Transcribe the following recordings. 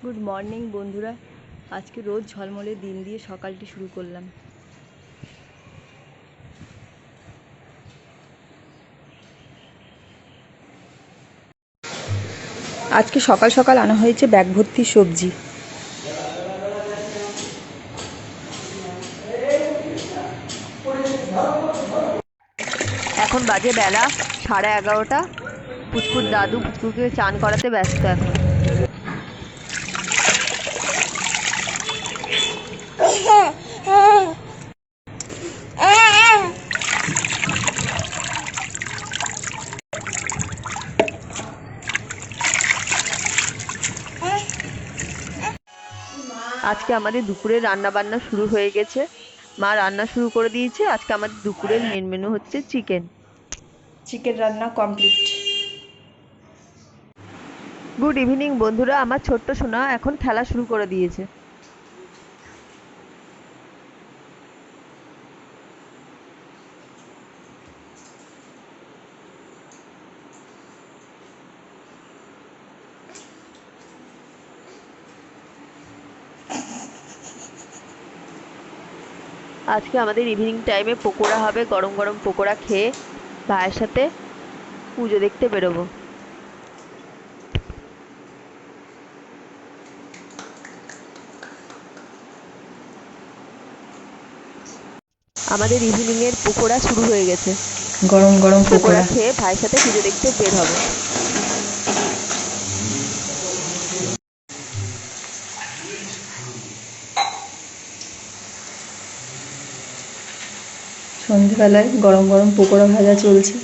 Good morning বন্ধুরা। আজকে রোজ ঝলমলে দিন দিয়ে সকালটি শুরু করলাম। আজকে সকাল সকাল আনা হয়েছে ব্যাগ ভর্তি সবজি। এখন বাজে বেলা 11:30। পুচকুর দাদু পুচকুকে চান করাতে ব্যস্ত এখন। আজকে আমাদের দুপুরের রান্না বান্না শুরু হয়ে গেছে। মা রান্না শুরু করে দিয়েছে। আজকে আমাদের দুপুরের মেন মেনু হচ্ছে চিকেন রান্না কমপ্লিট। গুড ইভিনিং বন্ধুরা। আমার ছোট্ট সোনা এখন খেলা শুরু করে দিয়েছে। আজকে আমাদের ইভিনিং টাইমে পকোড়া হবে। গরম গরম পকোড়া খেয়ে ভাইয়ের সাথে পুজো দেখতে বেরোবো। আমাদের ইভিনিং এর পকোড়া শুরু হয়ে গেছে। গরম গরম পকোড়া খেয়ে ভাইয়ের সাথে পুজো দেখতে বের হবো। সন্ধ্যেবেলায় গরম গরম পকোড়া ভাজা চলছে।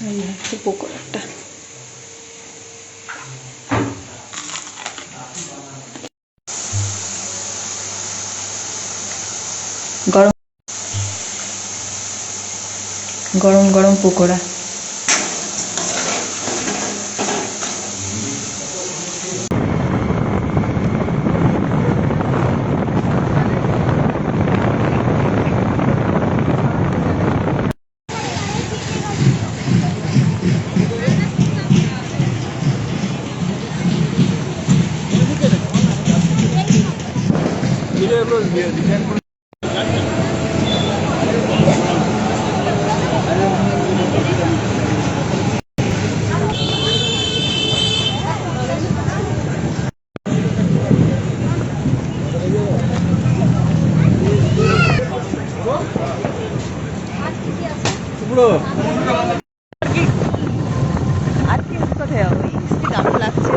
এই হচ্ছে পকোড়াটা। গরম গরম গরম পকোড়া। আজকে কোথায় যাবো? দারুণ লাগছে,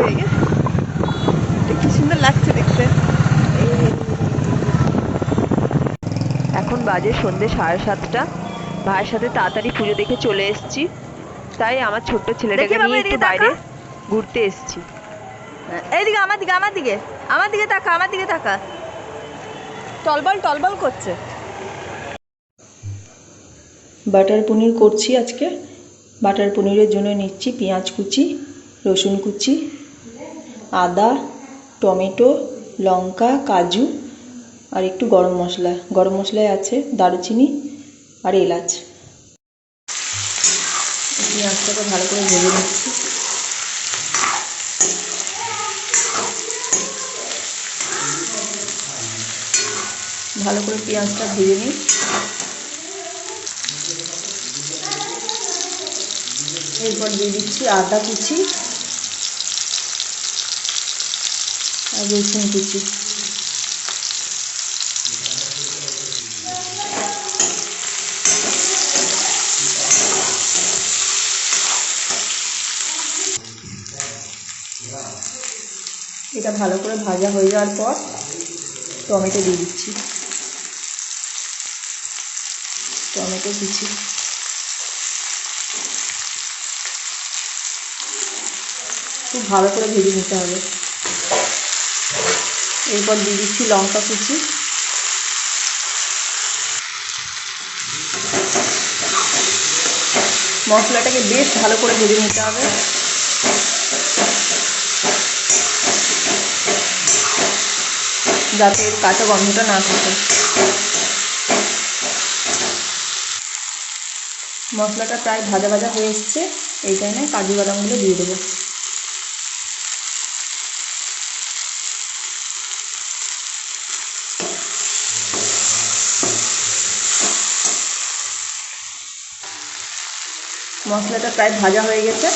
কি সুন্দর লাগছে দেখতে। এখন বাজে সন্ধ্যে 7:30। ভাইয়ের সাথে তাড়াতাড়ি পুজো দেখে চলে এসেছি। তাই আমার ছোট্ট ছেলেটাকে নিয়ে একটু বাইরে ঘুরতে এসেছি। এইদিকে আমার দিকে আমার দিকে আমার দিকে তাকা, আমার দিকে তাকা। টলবল টলবল করছে। বাটার পনির করছি আজকে। বাটার পনিরের জন্য নিচ্ছি পেঁয়াজ কুচি, রসুন কুচি, আদা, টমেটো, লঙ্কা, কাজু আর একটু গরম মশলা। গরম মশলায় আছে দারুচিনি আর এলাচ। পেঁয়াজটাকে ভালো করে ভেজে নিচ্ছি। ভালো করে পেঁয়াজটা ভেজে নিই। এরপর দিয়ে দিচ্ছি আদা কুচি আর রসুন কুচি। এটা ভালো করে ভাজা হয়ে যাওয়ার পর টমেটো দিয়ে দিচ্ছি, টমেটো কুচি। খুব ভালো করে ভেজে নিতে হবে। এরপর দিয়ে দিচ্ছি লঙ্কা কুচি, মশলাটাকে বেশ ভালো করে ভেজে নিতে হবে। যাতে এর কাঁচা গন্ধটা না থাকে। মশলাটা প্রায় ভাজা ভাজা হয়ে এসছে। এই টাইমে কাজু বাদামগুলো দিয়ে দেবো। মশলাটা প্রায় ভাজা হয়ে গেছে,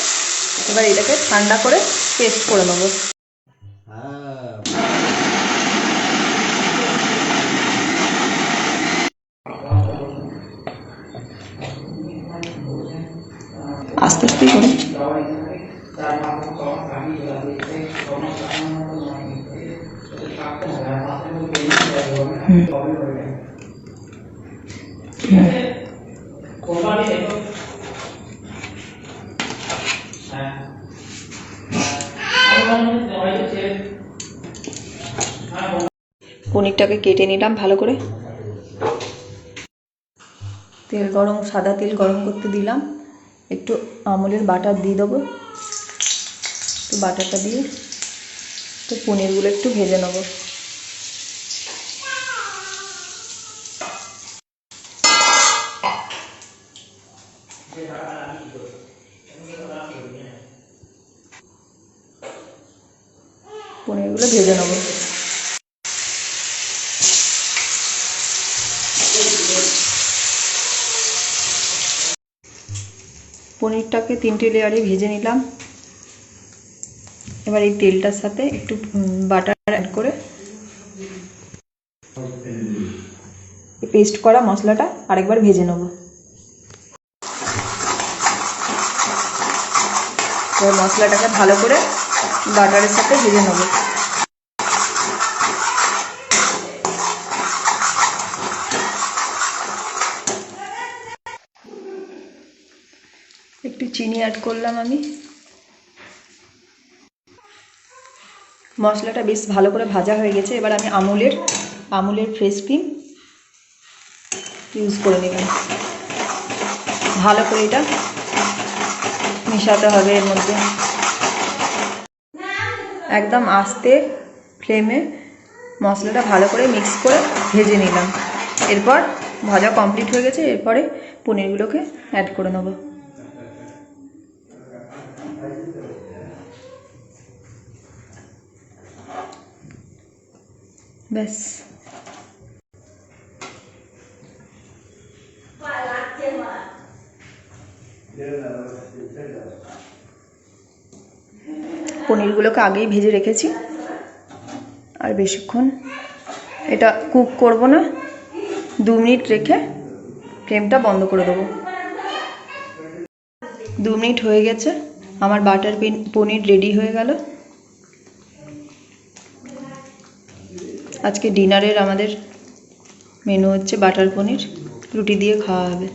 এবার এটাকে ঠান্ডা করে পেস্ট করে নেবো। আস্তে আস্তে করে পনিরটাকে কেটে নিলাম ভালো করে। তেল গরম, সাদা তেল গরম করতে দিলাম, একটু আমুলের বাটার দিয়ে দেবো। তো বাটারটা দিয়ে তো পনিরগুলো একটু ভেজে নেবো। পনিরগুলো ভেজে নেবো। পনিরটাকে 3টে লেয়ারে ভেজে নিলাম। এবার এই তেলটার সাথে একটু বাটার অ্যাড করে পেস্ট করা মশলাটা আরেকবার ভেজে নেব। এবার মশলাটাকে ভালো করে বাটারের সাথে ভেজে নেব। একটু চিনি অ্যাড করলাম আমি। মশলাটা বেশ ভালো করে ভাজা হয়ে গেছে। এবার আমি আমুলের ফ্রেশ ক্রিম ইউজ করে নিলাম। ভালো করে এটা মেশাতে হবে এর মধ্যে। একদম আস্তে ফ্লেমে মশলাটা ভালো করে মিক্স করে ভেজে নিলাম। এরপর ভাজা কমপ্লিট হয়ে গেছে, এরপরে পনিরগুলোকে অ্যাড করে নেব। ব্যাস, পনিরগুলোকে আগেই ভেজে রেখেছি, আর বেশিক্ষণ এটা কুক করব না। 2 মিনিট রেখে ফ্লেমটা বন্ধ করে দেবো। 2 মিনিট হয়ে গেছে, আমার বাটার পনির রেডি হয়ে গেল। আজকে ডিনারের আমাদের মেনু হচ্ছে বাটার পনির, রুটি দিয়ে খাওয়া হবে।